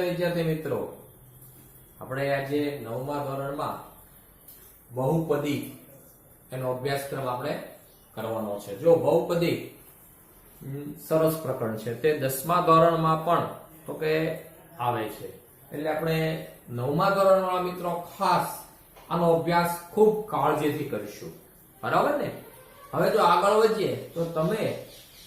નમસ્તે વિદ્યાર્થી મિત્રો, આપણે આજે 9મા ધોરણમાં બહુપદી એનો અભ્યાસક્રમ આપણે કરવાનો છે। જો બહુપદી સરસ પ્રકરણ છે, તે 10મા ધોરણમાં પણ તો કે આવે છે, એટલે આપણે 9મા ધોરણવાળા મિત્રો ખાસ આનો અભ્યાસ ખૂબ કાળજીથી કરીશું, બરાબર ને। હવે જો આગળ વધીએ તો તમે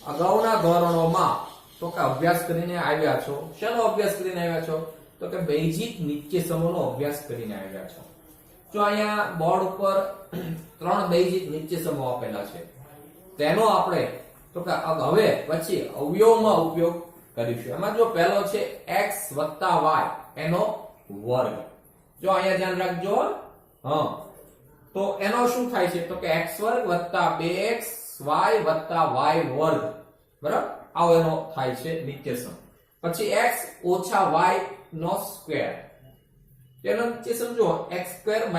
અગાઉના ધોરણોમાં તો કે અભ્યાસ કરીને આવ્યા છો। શેનો અભ્યાસ કરીને આવ્યા છો? તો કે બેઝિક નિત્યસમોનો અભ્યાસ કરીને આવ્યા છો। જો અહીંયા બોર્ડ ઉપર 3 બેઝિક નિત્યસમો આપેલા છે, તેનો આપણે તો કે હવે પછી અવયવમાં ઉપયોગ કરીશું। એમાં જો પહેલો છે x + y એનો વર્ગ। જો અહીંયા ધ્યાન રાખજો, તો એનો શું થાય છે? તો કે x² + 2xy + y વર્ગ, બરાબર? આવો એનો થાય છે નિત્યસમ। પછી x - y નો સ્ક્વેર, તેનો નિત્યસમ જો x² -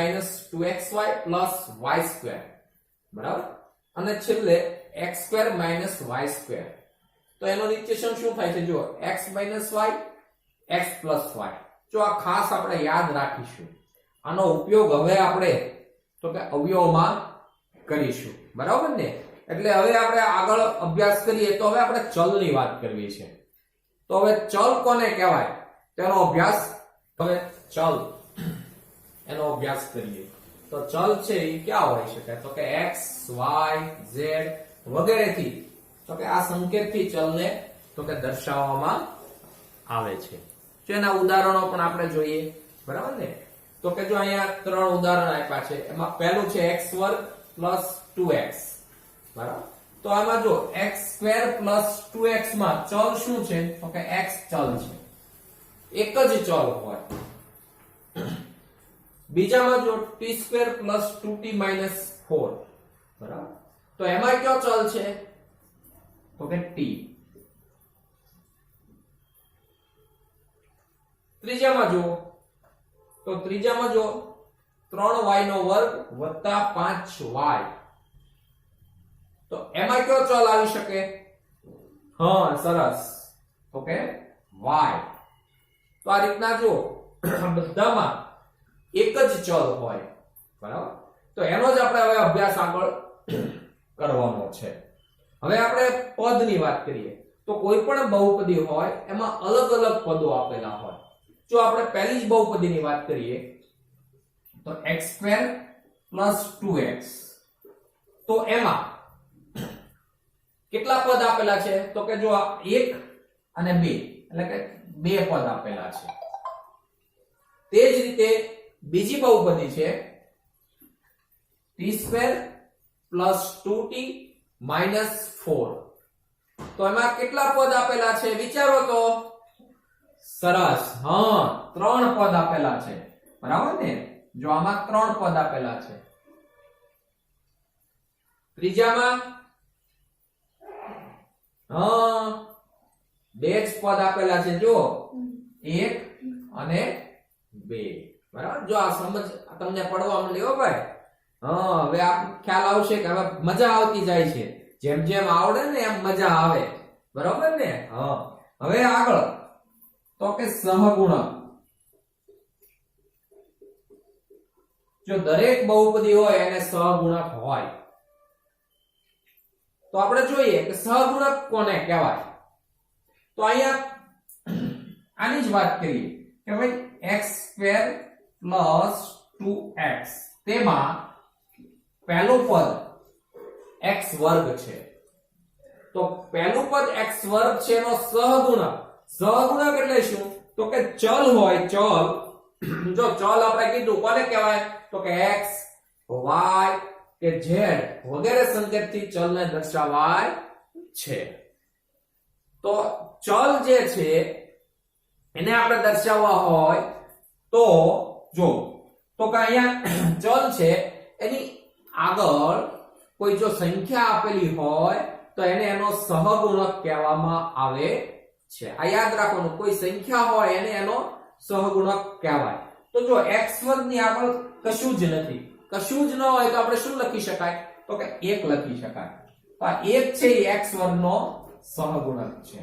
2xy + y², બરાબર? અને છેલ્લે x² - y², તો એનો નિત્યસમ શું થાય છે? જો x - y x + y। જો આ ખાસ આપણે યાદ રાખીશું, આનો ઉપયોગ હવે આપણે તો કે અવયવમાં કરીશું, બરાબર ને? એટલે હવે આપણે આગળ અભ્યાસ કરીએ તો હવે આપણે ચલની વાત કરવી છે। તો હવે ચલ કોને કહેવાય તેનો અભ્યાસ, હવે ચલ એનો અભ્યાસ કરીએ તો ચલ છે એ ક્યાં હોઈ શકે? તો કે x y z વગેરેથી તો કે આ સંકેતથી ચલને તો કે દર્શાવવામાં આવે છે। જો એના ઉદાહરણો પણ આપણે જોઈએ, બરાબર ને? તો કે જો અહીંયા 3 ઉદાહરણ આપ્યા છે, એમાં પહેલું છે x² + 2x, બરાબર? તો આમાં જો x² + 2x માં ચલ શું છે? તો કે x ચલ છે, એક જ ચલ હોય। બીજામાં જો t² + 2t - 4, બરાબર? તો એમાં કયો ચલ છે? તો કે t। ત્રીજામાં જો 3y² + 5y, તો એમાં કયો ચલ આવી શકે? સરસ, તો કે y। તો આ રીતના જો બધામાં એક જ ચલ હોય, બરાબર? તો એનો જ આપણે હવે અભ્યાસ આગળ કરવાનો છે। હવે આપણે પદની વાત કરીએ તો કોઈ પણ બહુપદી હોય એમાં અલગ અલગ પદો આપેલા હોય। જો આપણે પહેલી જ બહુપદીની વાત કરીએ તો x² + 2x, તો એમાં કેટલા પદ આપેલા છે? તો કે જો આ 1 અને 2, એટલે કે 2 પદ આપેલા છે। તે જ રીતે બીજી બહુપદી છે t² + 2t - 4, તો એમાં કેટલા પદ આપેલા છે? વિચારો તો। સરસ, 3 પદ આપેલા છે, બરાબર ને? જો આમાં 3 પદ આપેલા છે। ત્રીજામાં 2 જ પદ આપેલા છે, જો 1 અને 2, બરાબર? જો આ સમજ તમને પડવા માંડી હો ભાઈ, હવે આ ખ્યાલ આવશે કે હવે મજા આવતી જાય છે, જેમ જેમ આવડે ને એમ મજા આવે, બરાબર ને? હવે આગળ તો કે સહગુણક। જો દરેક બહુપદી હોય એને સહગુણક હોય, તો આપણે જોઈએ કે સહગુણક કોને કહેવાય? તો અહીંયા આની જ વાત કરીએ કે ભાઈ x² + 2x, તેમાં પહેલું પદ x² છે, તો પહેલું પદ x² છે એનો સહગુણક। સહગુણક એટલે શું? તો કે ચલ હોય, ચલ। જો ચલ આપણે કીધું કોને કહેવાય? તો કે x y કે z વગેરે સંકેતથી ચલને દર્શાવાય છે। તો ચલ જે છે એને આપણે દર્શાવવા હોય તો જો તો કે અહીંયા ચલ છે એની આગળ કોઈ જો સંખ્યા આપેલી હોય તો એને એનો સહગુણક કહેવામાં આવે છે। આ યાદ રાખવાનું, કોઈ સંખ્યા હોય એને એનો સહગુણક કહેવાય। તો જો x² ની આગળ કશું જ નથી, કશું જ ન હોય તો આપણે શું લખી શકાય? તો કે 1 લખી શકાય। તો આ 1 છે એ x² નો સહગુણક છે।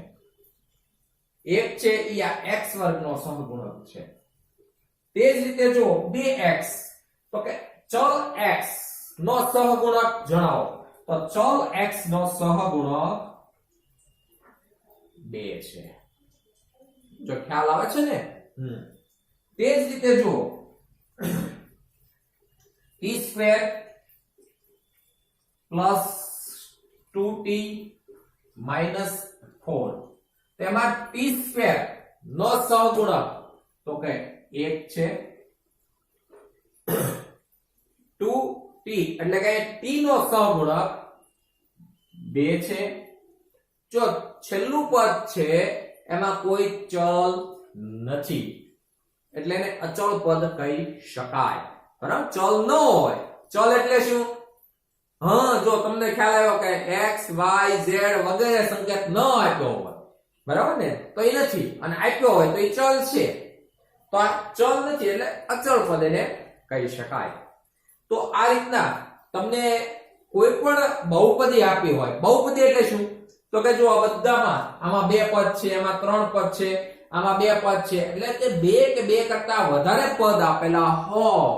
1 છે એ આ x વર્ગનો સહગુણક છે. તે જ રીતે જો 2x, તો કે ચલ x નો સહગુણક જણાવો, તો ચલ x નો સહગુણક 2 છે. જો ખ્યાલ આવે છે ને? તે જ રીતે જો t² પ્લસ 2t માઇનસ 4, તેમાં t² નો સહગુણક તો કે 1 છે, 2t એટલે કે t નો સહગુણક 2 છે. જો છેલ્લું પદ છે એમાં કોઈ ચલ નથી એટલે એને અચળ પદ કહી શકાય. બરાબર? ચલ ન હોય, ચલ એટલે શું? જો તમને ખ્યાલ આવ્યો કે x y z વગેરે સંકેત ન આપ્યો હોય, બરાબર ને, તો એ નથી, અને આપ્યો હોય તો એ ચલ છે. તો આ ચલ નથી એટલે અચળ પદ એને કહી શકાય. તો આ રીતના તમને કોઈ પણ બહુપદી આપી હોય, બહુપદી એટલે શું? તો કે જો આ બધામાં આમાં 2 પદ છે, આમાં 3 પદ છે, આમાં 2 પદ છે, એટલે કે 2 કે 2 કરતા વધારે પદ આપેલા હોય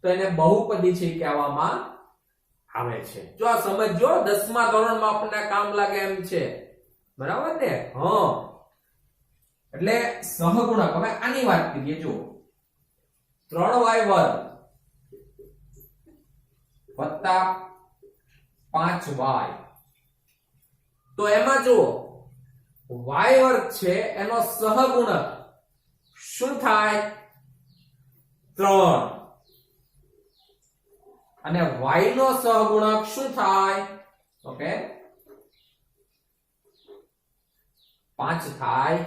તો એને બહુપદી છે કહેવામાં આવે છે. જો આ સમજો, 10મા ધોરણમાં આપણને કામ લાગે એમ છે. બરાબર ને? એટલે સહગુણક. હવે આની વાત કરીએ. જો 3y² વત્તા 5y, તો એમાં જો y વર્ગ છે એનો સહગુણક શું થાય? 3. અને y નો સહગુણક શું થાય? ઓકે, 5 થાય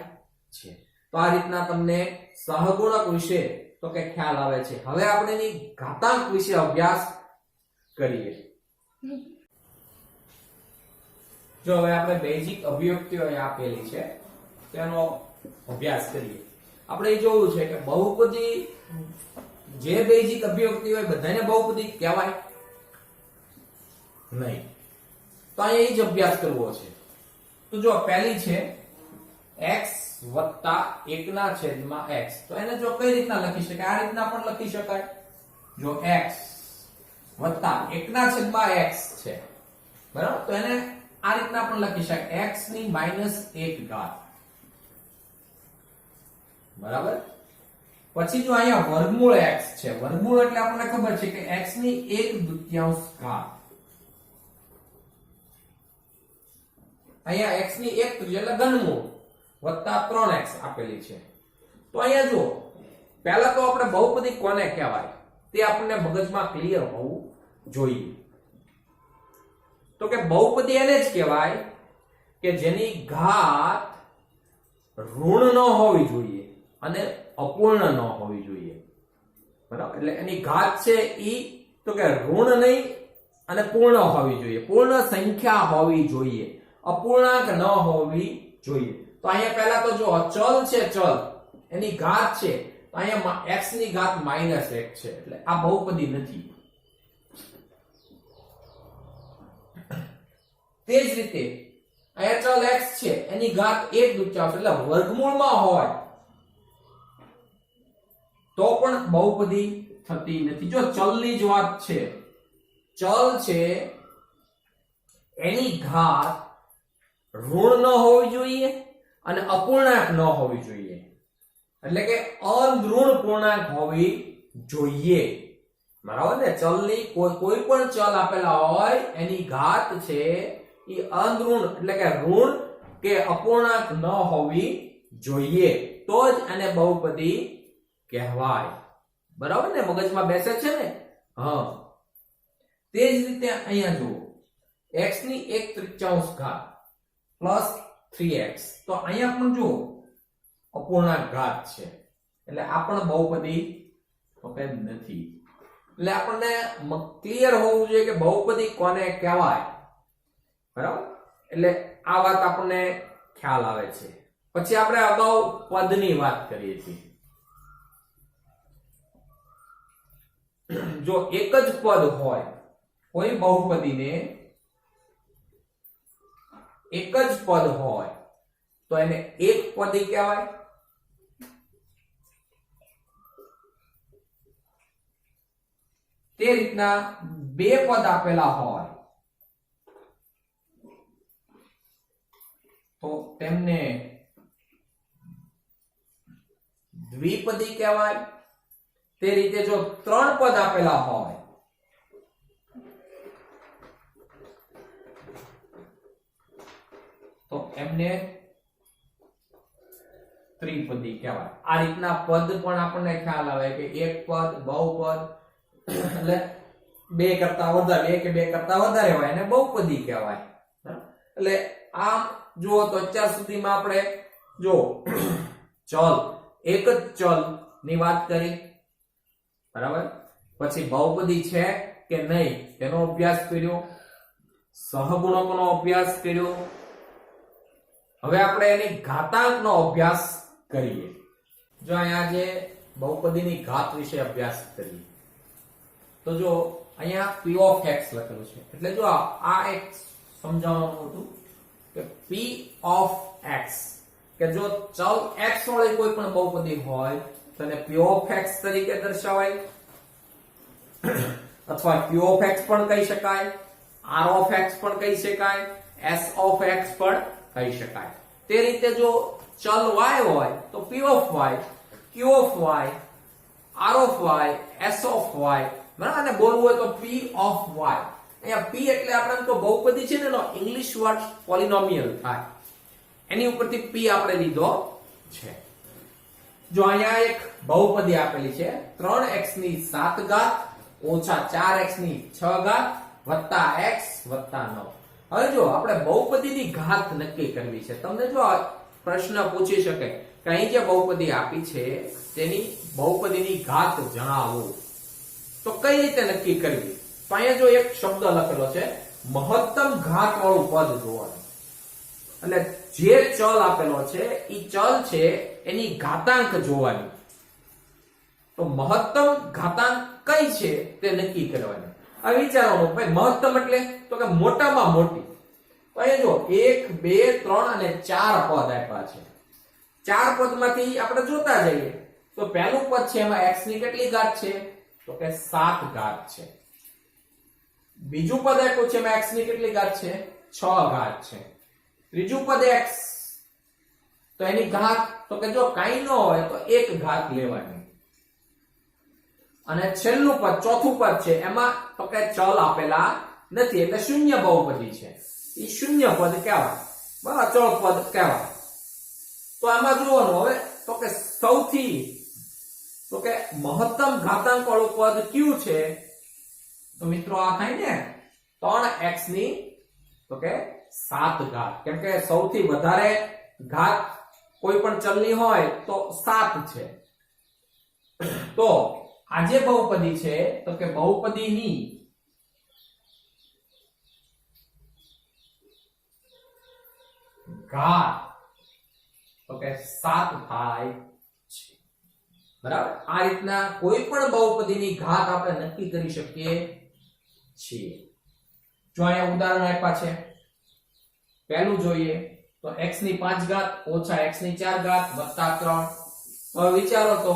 છે. તો આ રીતના તમને સહગુણક વિશે તો કે ખ્યાલ આવે છે. હવે આપણે એની ઘાતાંક વિશે અભ્યાસ કરીએ. જો હવે આપણે બેઝિક અભિવ્યક્તિઓ આપેલી છે તેનો અભ્યાસ કરીએ. આપણે જોયું છે કે બહુપદી, જે બેઝિક અભિવ્યક્તિ હોય બધાને બહુપદી કહેવાય નહીં. તો અહીંયા એ જ અભ્યાસ કરવો છે. તો જો પહેલી છે x વત્તા 1/x, તો એને જો કઈ રીતના લખી શકાય? આ રીતના પણ લખી શકાય. જો x વત્તા 1/x છે, બરાબર, તો એને આ રીતના પણ લખી શકાય, x ની -1 બરાબર. પછી જો અહીંયા વર્ગમૂળ x છે, વર્ગમૂળ એટલે આપણને ખબર છે કે x ની 1/2, અહીંયા x ની 1/3 એટલે ઘનમૂળ વત્તા 3x આપેલી છે. તો અહીંયા જો પહેલા તો આપણે બહુપદી કોને કહેવાય તે આપણને મગજમાં ક્લિયર હોવું જોઈએ. તો કે બહુપદી એને જ કહેવાય કે જેની ઘાત ઋણ ન હોવી જોઈએ અને અપૂર્ણ ન હોવી જોઈએ. બરાબર? એટલે એની ઘાત છે ઈ તો કે ઋણ નહીં અને પૂર્ણ હોવી જોઈએ, પૂર્ણ સંખ્યા હોવી જોઈએ, અપૂર્ણાંક ન હોવી જોઈએ. તો અહીંયા પહેલા તો જો ચલ છે, ચલ એની ઘાત છે, તો અહીંયા x ની ઘાત -1 છે, એટલે આ બહુપદી નથી. તે જ રીતે અહીંયા ચલ x છે એની ઘાત 1/2 એટલે વર્ગમૂળમાં હોય તો પણ બહુપદી થતી નથી. જો ચલની જ વાત છે, ચલ છે એની ઘાત ઋણ ન હોવી જોઈએ અને અપૂર્ણાંક ન હોવી જોઈએ, એટલે કે અઋણ પૂર્ણાંક હોવી જોઈએ. બરાબર ને? ચલની કોઈ પણ ચલ આપેલા હોય એની ઘાત છે એ અઋણ એટલે કે ઋણ કે અપૂર્ણાંક ન હોવી જોઈએ, તો જ એને બહુપદી કહેવાય. બરાબર ને? મગજમાં બેસે છે ને? તે જ રીતે અહીંયા જુઓ, x ની 1/3 પ્લસ 3x, તો અહીંયા પણ જુઓ અપૂર્ણાંક ઘાત છે, એટલે આ પણ બહુપદી નથી. એટલે આપણને ક્લિયર હોવું જોઈએ કે બહુપદી કોને કહેવાય. બરાબર? એટલે આ વાત આપણને ખ્યાલ આવે છે. પછી આપણે અગાઉ પદની વાત કરીએ છીએ. જો એક જ પદ હોય, કોઈ બહુપદીને એક જ પદ હોય તો એને એક પદી કહેવાય. તે રીતના બે પદ આપેલા હોય તો તેમને દ્વિપદી કહેવાય. તે રીતે જો ત્રણ પદ આપેલા હોય તો એમને ત્રિપદી કહેવાય. આ રીતના પદ પણ આપણને ખ્યાલ આવે કે એક પદ, બહુપદ એટલે બે કરતા વધારે, બે કે બે કરતા વધારે હોય એને બહુપદી કહેવાય. એટલે આમ જુઓ તો અત્યાર સુધીમાં આપણે જો ચલ, એક જ ચલ ની વાત કરી, બરાબર. પછી બહુપદી છે કે નહીં તેનો અભ્યાસ કર્યો, સહગુણકોનો અભ્યાસ કર્યો. હવે આપણે એની ઘાતાંકનો અભ્યાસ કરીએ. જો અહીંયા જે બહુપદીની ઘાત વિશે અભ્યાસ કરીએ તો જો અહીંયા p of x લખેલું છે. એટલે જો આ એક સમજાવવાનું હતું કે p of x કે જો ચલ x વાળી કોઈ પણ બહુપદી હોય તો એને p of x તરીકે દર્શાવાય અથવા q of x પણ કહી શકાય, r of x પણ કહી શકાય, s of x પણ કહી શકાય. તે રીતે જો ચલ y હોય તો p of y, q of y, r of y, s of y, બરાબર. અને બોલવું હોય તો p of y. અહીંયા p એટલે આપણે તો બહુપદી છે ને એનો ઇંગ્લિશ વર્ડ પોલિનોમિયલ થાય, એની ઉપરથી p આપણે લીધો છે. જો અહીંયા એક બહુપદી આપેલી છે 3x ની 7 ઘાત ઓછા 4x ની 6 ઘાત વત્તા x વત્તા 9. હવે જો આપણે બહુપદીની ઘાત નક્કી કરવી છે. તમને જો પ્રશ્ન પૂછી શકે કે અહીં જે બહુપદી આપી છે તેની બહુપદીની ઘાત જણાવો તો કઈ રીતે નક્કી કરવી? તો અહીંયા જો એક શબ્દ લખેલો છે મહત્તમ ઘાત વાળું પદ જોવાનું. એટલે જે ચલ આપેલો છે ઈ ચલ છે એની ઘાતાંક જોવાની. તો મહત્તમ ઘાતાંક કઈ છે તે નક્કી કરવાની. આ વિચારવાનું ભાઈ મહત્તમ એટલે તો કે મોટામાં મોટી. તો અહીંયા જો 1 2 3 અને 4 પદ આપ્યા છે. 4 પદમાંથી આપણે જોતા જઈએ તો પહેલું પદ છે એમાં x ની કેટલી ઘાત છે તો કે 7 ઘાત છે. બીજું પદ આપ્યું છે એમાં x ની કેટલી ઘાત છે 6 ઘાત છે. ત્રીજું પદ x તો એની ઘાત તો કે જો કાઈ ન હોય તો 1 ઘાત લેવાની. અને છેલ્લું પદ ચોથું પદ છે એમાં તો કે ચલ આપેલા નથી એટલે શૂન્ય બહુપદી છે, એ શૂન્ય પદ કહેવાય, બરાબર, અચળ પદ કહેવાય. તો આમાં જોવાનું હવે તો કે સૌથી તો કે મહત્તમ ઘાતાંક વાળું પદ કયું છે તો મિત્રો આ થાય ને 3x ની તો કે 7 ઘાત. કેમ કે સૌથી વધારે ઘાત કોઈ પણ ચલની હોય તો 7 છે. તો આ જે બહુપદી છે તો કે બહુપદીની ઘાત તો કે 7 થાય છે, બરાબર. આ રીતના કોઈ પણ બહુપદીની ઘાત આપણે નક્કી કરી શકીએ છીએ. જો અહીંયા ઉદાહરણ આપ્યા છે, પહેલું જોઈએ તો x ની 5 ઘાત ઓછા x ની 4 ઘાત વત્તા 3. હવે વિચારો તો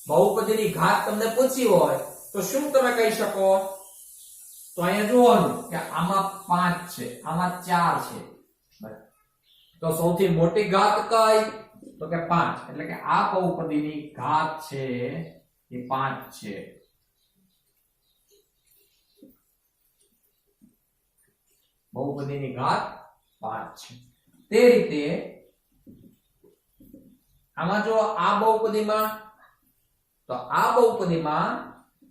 બહુપદીની ઘાત તમને પૂછી હોય તો શું તમે કહી શકો? તો અહીંયા જોવાનું કે આમાં 5 છે, આમાં 4 છે, તો સૌથી મોટી ઘાત કઈ તો કે 5. એટલે કે આ બહુપદીની ઘાત છે એ 5 છે. બહુપદીની ઘાત 5 છે. તે રીતે આમાં જો આ બહુપદીમાં તો આ બહુપદીમાં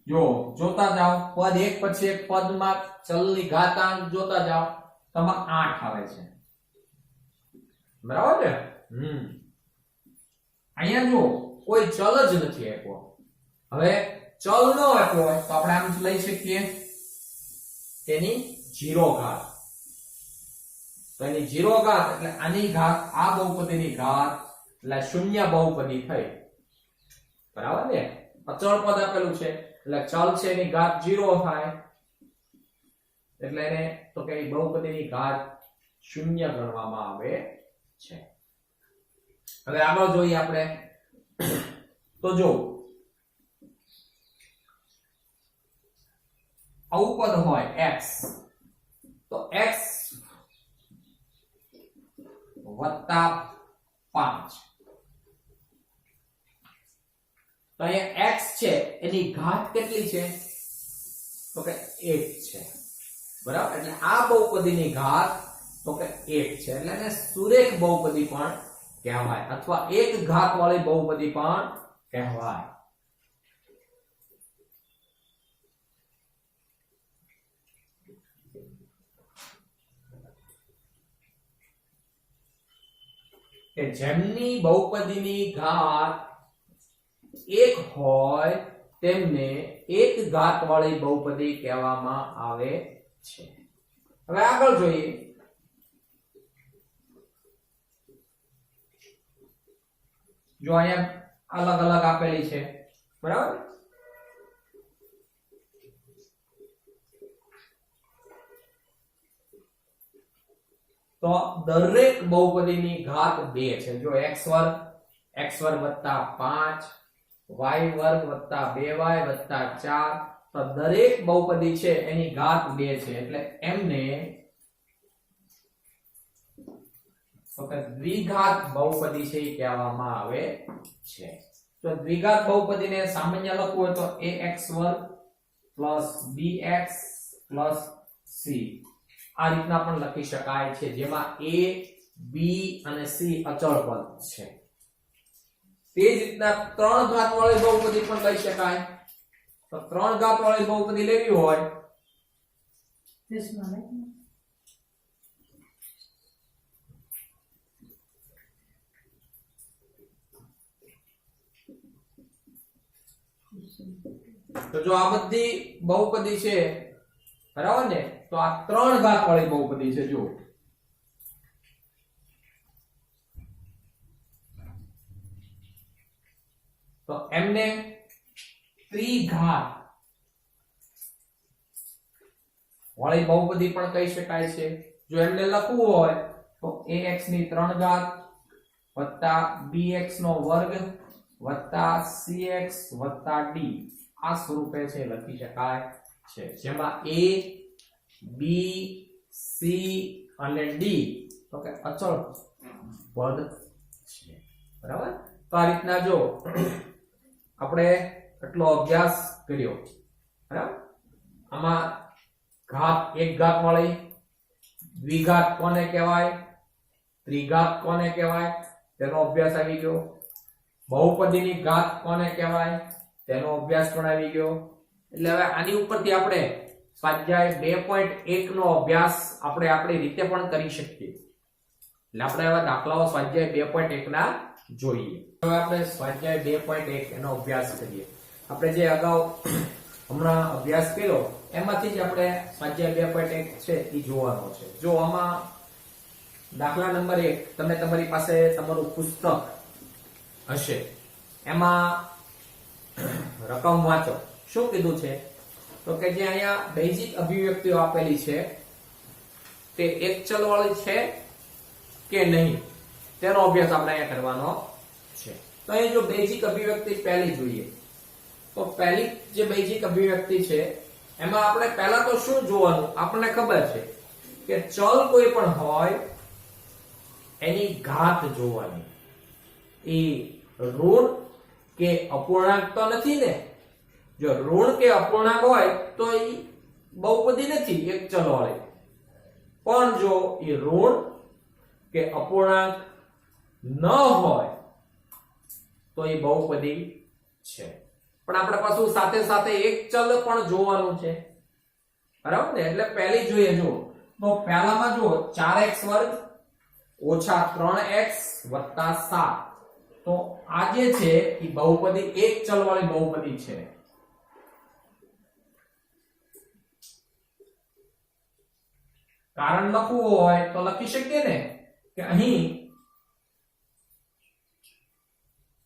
જો જોતા જાઓ પદ એક પછી એક પદમાં ચલની ઘાતાંક જોતા જાઓ તો આમાં 8 આવે છે, બરાબર ને? અહીંયા જો કોઈ ચલ જ નથી આપ્યો. હવે ચલ ન આપ્યો હોય તો આપણે આમ લઈ શકીએ તેની 0 ઘાત. તો એની 0 ઘાત એટલે આની ઘાત આ બહુપદીની ઘાત એટલે શૂન્ય બહુપદી થઈ, બરાબર ને? અચળ પદ આપેલું છે એટલે ચલ છે એની ઘાત 0 થાય એટલે એને તો કે બહુપદીની ઘાત શૂન્ય ગણવામાં આવે છે. હવે આગળ જોઈએ આપણે તો જો આવું પદ હોય x તો x વત્તા 5 તો અહીંયા x છે એની ઘાત કેટલી છે તો કે 1 છે બરાબર એટલે આ બહુપદીની ઘાત તો કે 1 છે એટલે એને સુરેખ બહુપદી પણ કહેવાય અથવા એક ઘાત વાળી બહુપદી પણ કહેવાય કે જેમની બહુપદીની ઘાત 1 હોય તેમને એક ઘાત વાળી બહુપદી કહેવામાં આવે છે હવે આગળ જોઈએ જો અહીંયા અલગ અલગ આપેલી છે બરાબર તો દરેક બહુપદીની ઘાત 2 છે જો x વર્ગ 5 y વર્ગ 2y 4 તો દરેક બહુપદી છે એની ઘાત 2 છે એટલે એમને તો કે દ્વિઘાત બહુપદી છે એ કહેવામાં આવે છે તો દ્વિઘાત બહુપદીને સામાન્ય લખવું હોય તો ax વર્ગ bx c આ રીતના પણ લખી શકાય છે જેમાં a b અને c અચળ પદ છે તે જ રીતના 3 ઘાત વાળી બહુપદી પણ લઈ શકાય તો 3 ઘાત વાળી બહુપદી લેવી હોય તો જો આ બધી બહુપદી છે બરાબર ને તો આ 3 ઘાત વાળી બહુપદી છે જો તો એમને ત્રિઘાત વાળી બહુપદી પણ કહી શકાય છે જો એમને લખવું હોય તો ax ની 3 ઘાત વત્તા bx નો વર્ગ વત્તા cx વત્તા d આ સ્વરૂપે છે લખી શકાય છે જેમાં a b c અને d તો કે અચળ પદ છે બરાબર તો આ રીતના જો આપણે એટલો અભ્યાસ કર્યો બરાબર આમાં ઘાત એક ઘાત વાળી દ્વિઘાત કોને કહેવાય ત્રિઘાત કોને કહેવાય તેનો અભ્યાસ આવી ગયો બહુપદીની ઘાત કોને કહેવાય તેનો અભ્યાસ પણ આવી ગયો એટલે હવે આની ઉપરથી આપણે સ્વાધ્યાય 2.1 નો અભ્યાસ આપણે આપણી રીતે પણ કરી શકીએ એટલે આપણે આવા દાખલાઓ સ્વાધ્યાય 2.1 ના જોઈએ હવે આપણે સ્વાધ્યાય 2.1 એનો અભ્યાસ કરીએ આપણે જે અગાઉ હમણાં અભ્યાસ કર્યો એમાંથી જ આપણે સ્વાધ્યાય 2.1 છે એ જોવાનો છે જો આમાં દાખલા નંબર 1 તમે તમારી પાસે તમારું પુસ્તક હશે એમાં રકમ વાંચો શું કીધું છે તો કે જે અહીંયા બેઝિક અભિવ્યક્તિઓ આપેલી છે તે એક ચલ વાળી છે કે નહીં તેનો અભ્યાસ આપણે અહીંયા કરવાનો છે તો અહીં જો બેઝિક અભિવ્યક્તિ પહેલી જોઈએ તો પહેલી જે બેઝિક અભિવ્યક્તિ છે એમાં આપણે પહેલા તો શું જોવાનું આપણને ખબર છે કે ચલ કોઈ પણ હોય એની ઘાત જોવાની એ ઋણ કે અપૂર્ણાંક તો નથી ને જો ઋણ કે અપૂર્ણાંક હોય તો એ બહુપદી નથી એક ચલ વાળી પણ જો એ ઋણ કે અપૂર્ણાંક ન હોય તો એ બહુપદી છે પણ આપણે પાછું સાથે સાથે એક ચલ પણ જોવાનું છે બરાબર ને એટલે પહેલી જોઈએ જો તો પહેલામાં જો 4x વર્ગ ઓછા 3x વત્તા 7 તો આ જે છે એ બહુપદી એક ચલ વાળી બહુપદી છે કારણ લખવું હોય તો લખી શકીએ ને કે અહીં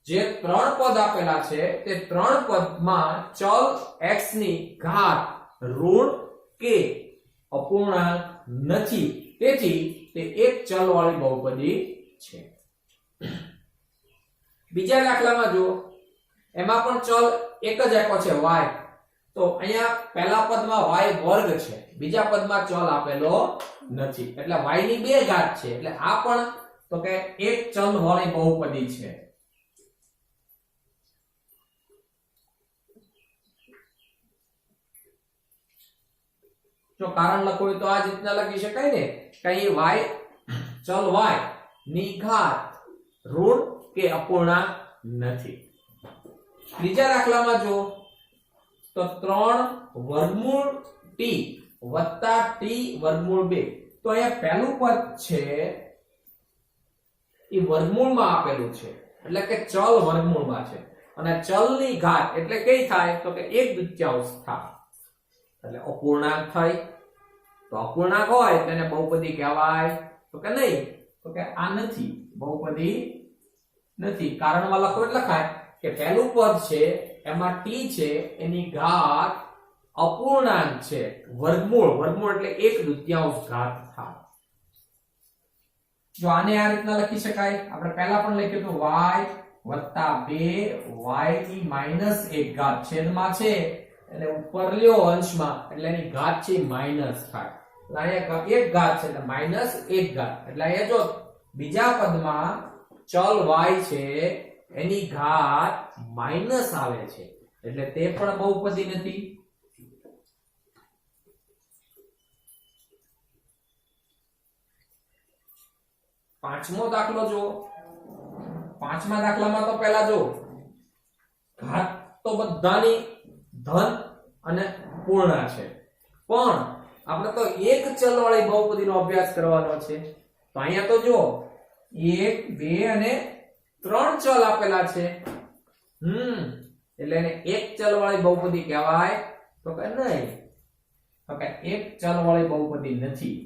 જે 3 પદ આપેલા છે તે 3 પદમાં ચલ x ની ઘાત ઋણ કે અપૂર્ણાંક નથી તેથી તે એક ચલ વાળી બહુપદી છે બીજા દાખલામાં જો એમાં પણ ચલ એક જ આપ્યો છે y, તો અહીંયા પહેલા પદમાં y વર્ગ છે, બીજા પદમાં ચલ આપેલો નથી, એટલે y ની 2 ઘાત છે, એટલે આ પણ તો કે એક ચલ વાળી બહુપદી છે. જો કારણ લખવું હોય તો આ જ રીતના લખી શકાય ને કે અહીં y ચલ y ની ઘાત ઋણ કે અપૂર્ણાંક નથી. ત્રીજા દાખલામાં જો તો 3 વર્ગમૂળ t વત્તા t વર્ગમૂળ 2, તો અહીંયા પહેલું પદ છે એ વર્ગમૂળમાં આપેલું છે, એટલે કે ચલ વર્ગમૂળમાં છે, અને ચલની ઘાત એટલે કઈ થાય તો કે 1/2 થાય, એટલે અપૂર્ણાંક થાય. તો અપૂર્ણાંક હોય તેને બહુપદી કહેવાય તો કે નહીં, તો કે આ નથી, બહુપદી નથી. કારણમાં લખો એટલે લખાય કે પહેલું પદ છે એમાં t છે એની ઘાત અપૂર્ણાંક છે, વર્ગમૂળ, વર્ગમૂળ એટલે 1/2 ઘાત થાય. જો આને આ રીતના લખી શકાય, આપણે પહેલા પણ લખ્યું તો y વત્તા 2 y ની -1 ઘાત છેદમાં છે એટલે ઉપર લ્યો અંશમાં, એટલે એની ઘાત છે માઈનસ થાય, એટલે અહીંયા 1 ઘાત છે એટલે -1 ઘાત, એટલે અહીંયા જો બીજા પદમાં ચલ y છે એની ઘાત માઈનસ આવે છે, એટલે તે પણ બહુપદી નથી. પાંચમો દાખલો જો, પાંચમા દાખલામાં તો પહેલા જો ઘાત તો બધાની ધન અને પૂર્ણ છે, પણ આપણે તો એક ચલ વાળી બહુપદીનો અભ્યાસ કરવાનો છે. તો અહીંયા તો જો 1 2 અને 3 ચલ આપેલા છે, એટલે એને એક ચલ વાળી બહુપદી કહેવાય તો કે નહીં, તો કે એક ચલ વાળી બહુપદી નથી.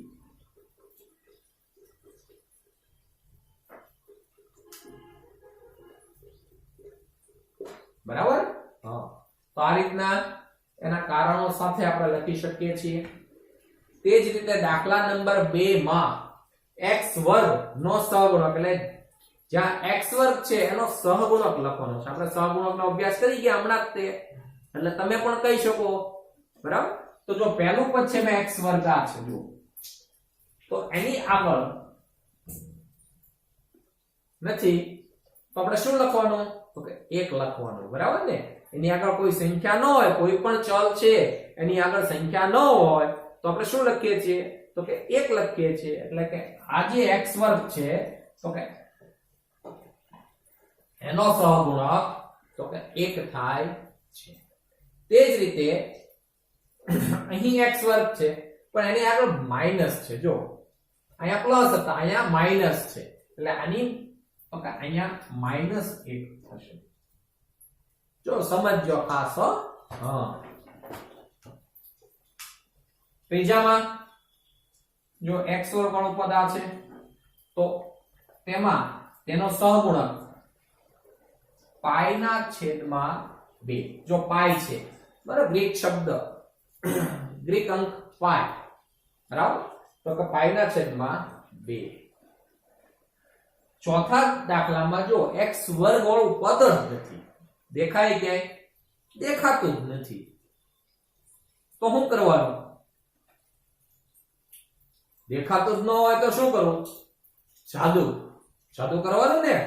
બરાબર. હા, તો આ રીતના એના કારણો સાથે આપણે લખી શકીએ છીએ. તે જ રીતે દાખલા નંબર 2 માં x વર્ગ નો સહગુણક, એટલે જ્યાં x વર્ગ છે એનો સહગુણક લખવાનો છે. આપણે સહગુણકનો અભ્યાસ કરી ગયા હમણાં જ તે, એટલે તમે પણ કહી શકો. બરાબર. તો જો પહેલું પદ છે મે x વર્ગ આ છે, જો તો એની આગળ નથી તો આપણે શું લખવાનું તો કે 1 લખવાનું. બરાબર ને. એની આગળ કોઈ સંખ્યા ન હોય, કોઈ પણ ચલ છે એની આગળ સંખ્યા ન હોય તો આપણે શું લખીએ છીએ તો કે 1 લખીએ છીએ, એટલે કે આ જે x વર્ગ છે તો કે એનો સહગુણક તો કે 1 થાય છે. તે જ રીતે અહીં x વર્ગ છે પણ એની આગળ માઈનસ છે, જો અહીંયા પ્લસ હતા અહીંયા માઈનસ છે, એટલે આની તો કે અહીંયા -1 થશે. જો સમજજો ખાસ. હા, ત્રીજામાં જો x વર્ગ વાળું પદ આ છે તો તેમાં તેનો સહગુણક પાઈ ના છેદમાં 2. જો પાઈ છે, બરાબર, ગ્રીક શબ્દ, ગ્રીક અંક પાઈ, બરાબર, તો કે પાઈ ના છેદમાં 2. ચોથા દાખલામાં જો x વર્ગ વાળું પદ જ નથી, દેખાય ક્યાંય? દેખાતું જ નથી. તો શું કરવાનું? દેખાતું જ ન હોય તો શું કરવું? જાદુ, જાદુ કરવાનું ને.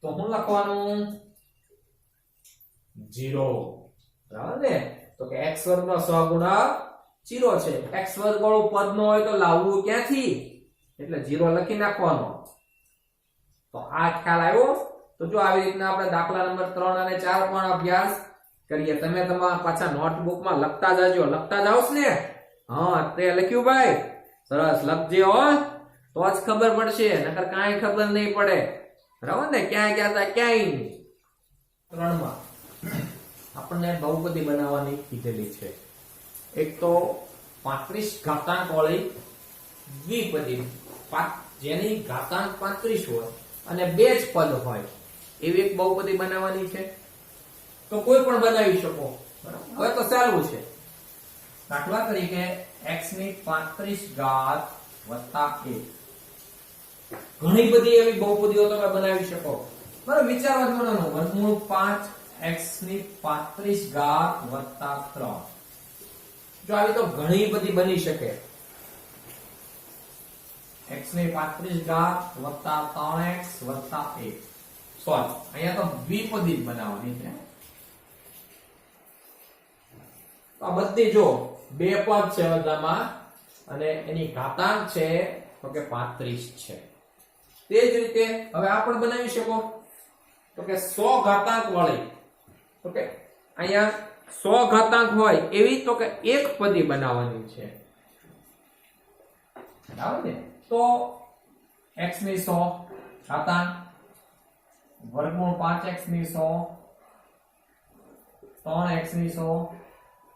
તો શું લખવાનું? 0. બરાબર ને. તો કે x વર્ગ નો સહગુણક 0 છે. x વર્ગ વાળું પદ ન હોય તો લાવવું ક્યાંથી? એટલે 0 લખી નાખવાનો. તો આ ખ્યાલ આવ્યો. તો જો આવી રીતના આપણે દાખલા નંબર 3 અને 4 પણ અભ્યાસ કરીએ. તમે તમારા પાછા નોટબુકમાં લખતા જાજો, લખતા જાઓસ ને? હા, તે લખ્યું ભાઈ? સરસ, લખજે હો, તો જ ખબર પડશે, નકર કાંઈ ખબર નહીં પડે. બરાબર ને. ક્યાંય ગયા હતા ક્યાંય નહીં. 3 માં આપણને બહુપદી બનાવવાની કીધેલી છે. એક તો 35 ઘાતાંક વાળી દ્વિપદી, જેની ઘાતાંક 35 હોય અને 2 જ પદ હોય એવી એક બહુપદી બનાવવાની છે. તો કોઈ પણ બનાવી શકો. હવે તો સારું છે. દાખલા તરીકે x ની 35 ઘાત વત્તા 1, ઘણી બધી એવી બહુપદીઓ તમે બનાવી શકો. બરાબર, વિચારવા જવાનું વર્ગમૂળ 5x ની 35 ઘાત વત્તા 3. જો આવી તો ઘણી બધી બની શકે. x ની 35 ઘાત વત્તા 3x વત્તા 1. સોલ્વ. અહીંયા તો દ્વિપદી જ બનાવવાની છે. આ બધી જો બે પદ છે બધામાં અને એની ઘાતાંક છે તો કે 35 છે. તે જ રીતે હવે આ પણ બનાવી શકો તો કે 100 ઘાતાંક વાળી, તો કે અહીંયા 100 ઘાતાંક હોય એવી તો કે એક પદી બનાવવાની છે. બરાબર ને? તો x ની 100 ઘાતાંક વર્ગમૂળ 5x ની 100 3x ની 100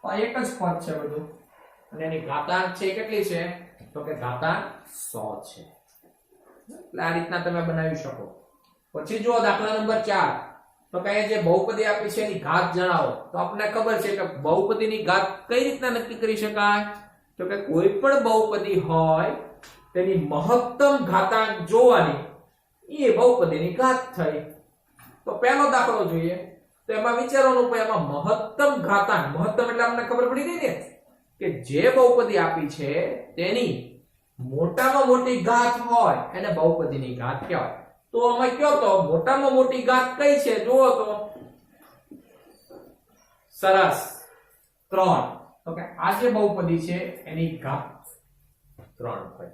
તો એક જ પદ છે બધું અને એની ઘાતાંક છે કેટલી છે તો કે ઘાતાંક 100 છે. એટલે આ રીતના તમે બનાવી શકો. પછી જો દાખલા નંબર 4 તો કે જે બહુપદી આપી છે એની ઘાત જણાવો. તો આપણને ખબર છે કે બહુપદીની ઘાત કઈ રીતના નક્કી કરી શકાય તો કે કોઈ પણ બહુપદી હોય તેની મહત્તમ ઘાતાંક જોવાની, એ બહુપદીની ઘાત થઈ. તો પહેલો દાખલો જોઈએ તો એમાં વિચારવાનું કે એમાં મહત્તમ ઘાતાંક, મહત્તમ એટલે આપણને ખબર પડી ગઈ ને કે જે બહુપદી આપી છે તેની મોટામાં મોટી ઘાત હોય એને બહુપદીની ઘાત કહેવાય. તો અમે કયો તો મોટામાં મોટી ઘાત કઈ છે જુઓ તો સરસ 3. તો કે આ જે બહુપદી છે એની ઘાત 3 થાય.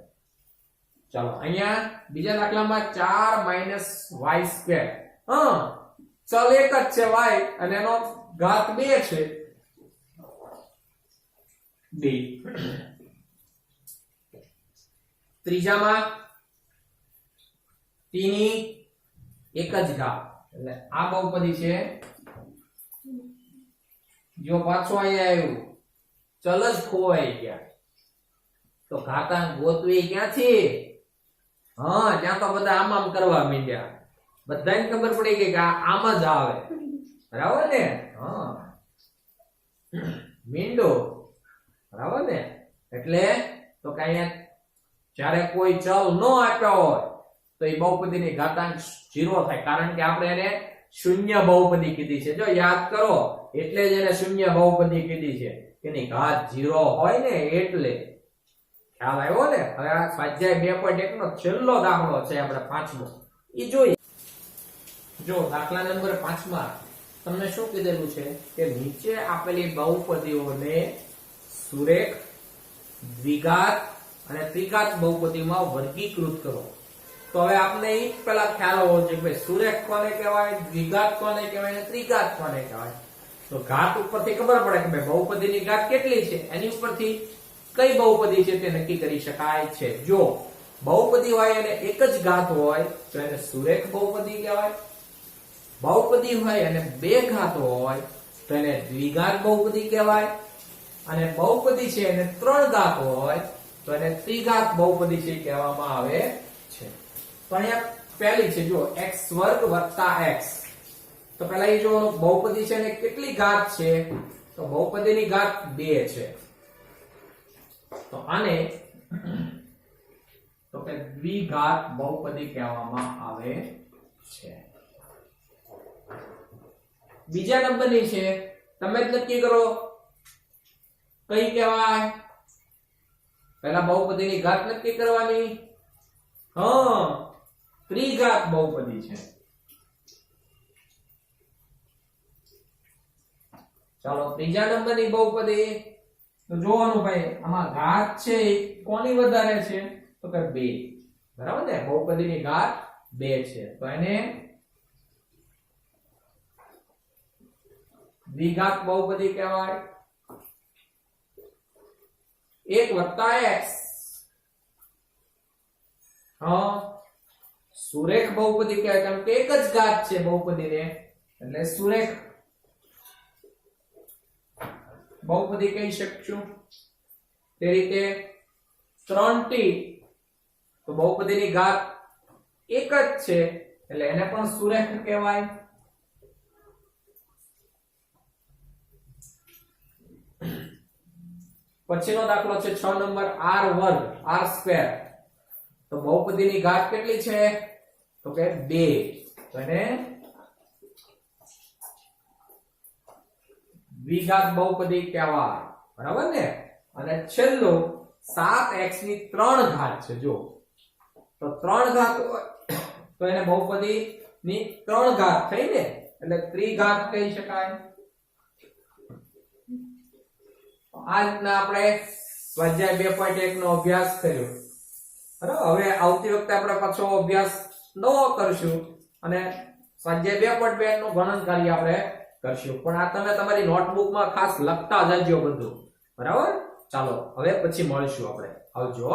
ચાલો અહીંયા બીજા દાખલામાં 4 y². ચલ એક જ છે y અને એનો ઘાત 2 છે 2. ત્રીજામાં t ની એક જ ઘાત, એટલે આ બહુપદી છે. જો પાછો અહીંયા આવ્યું ચલ જ ખોવાઈ ગયા તો ઘાતાંક ગોતવી ક્યાંથી? ત્યાં તો બધા આમ કરવા માંડ્યા. બધાને ખબર પડી ગઈ કે આમ જ આવે. બરાબર ને? મીંડો. બરાબર ને? એટલે તો કે અહીંયા જ્યારે કોઈ ચલ ન આપ્યો હોય તો એ બહુપદીની ઘાતાંક 0 થાય, કારણ કે આપણે એને શૂન્ય બહુપદી કીધી છે. જો યાદ કરો એટલે જ એને શૂન્ય બહુપદી કીધી છે કે એની ઘાત 0 હોય ને એટલે. ખ્યાલ આવ્યો ને? હવે આ સ્વાધ્યાય 2.1 નો છેલ્લો દાખલો છે આપણે 5મો, એ જોઈએ. જો દાખલા નંબર 5 માં તમને શું કીધેલું છે કે નીચે આપેલી બહુપદીઓને સુરેખ, દ્વિઘાત અને ત્રિઘાત બહુપદીમાં વર્ગીકૃત કરો. તો હવે આપણે એ પેલા ખ્યાલ હોવો જોઈએ કે સુરેખ કોને કહેવાય, દ્વિઘાત કોને કહેવાય અને ત્રિઘાત કોને કહેવાય. તો ઘાત ઉપરથી ખબર પડે કે ભાઈ બહુપદીની ઘાત કેટલી છે, એની ઉપરથી કઈ બહુપદી છે તે નક્કી કરી શકાય છે. જો બહુપદી હોય અને એક જ ઘાત હોય તો એને સુરેખ બહુપદી કહેવાય. બહુપદી હોય અને બે ઘાત હોય તો એને દ્વિઘાત બહુપદી કહેવાય. અને બહુપદી છે અને 3 ઘાત હોય તો એને ત્રિઘાત બહુપદી છે કહેવામાં આવે છે. તો અહીંયા પહેલી છે જો x² + x. તો પહેલા એ જો બહુપદી છે અને કેટલી ઘાત છે તો બહુપદીની ઘાત 2 છે. તો આને તો કે દ્વિઘાત બહુપદી કહેવામાં આવે છે. બીજા નંબરની છે, તમે જ નક્કી કરો કઈ કહેવાય. પહેલા બહુપદીની ઘાત નક્કી કરવાની. ત્રિઘાત બહુપદી છે. ચાલો ત્રીજા નંબરની બહુપદી તો જોવાનું ભાઈ આમાં ઘાત છે કોની વધારે છે તો કે 2. બરાબર ને? બહુપદીની ઘાત 2 છે તો એને દ્વિઘાત બહુપદી કહેવાય. 1 + x. સુરેખ બહુપદી કહેવાય કારણ કે એક જ ઘાત છે બહુપદીને, એટલે સુરેખ બહુપદી કહી શકશું. તે રીતે 3t તો બહુપદીની ઘાત એક જ છે એટલે એને પણ સુરેખ કહેવાય. પછીનો દાખલો છે 6 નંબર r² r². તો બહુપદીની ઘાત કેટલી છે? તો કે 2. તો એને દ્વિઘાત બહુપદી કહેવાય. બરાબર ને? અને છેલ્લું 7x ની 3 ઘાત છે. જો તો 3 ઘાત હોય તો એને બહુપદી ની 3 ઘાત થઈ ને, એટલે ત્રિઘાત કહી શકાય. આ રીતના આપણે સ્વાધ્યાય 2.1 નો અભ્યાસ કર્યો. બરાબર. હવે આવતી વખતે આપણે પાછો અભ્યાસ નવો કરશું અને સ્વાધ્યાય 2.2 નું ગણન કાર્ય આપણે કરશું. પણ આ તમે તમારી નોટબુકમાં ખાસ લખતા જજો બધું. બરાબર. ચાલો હવે પછી મળીશું આપણે. આવજો.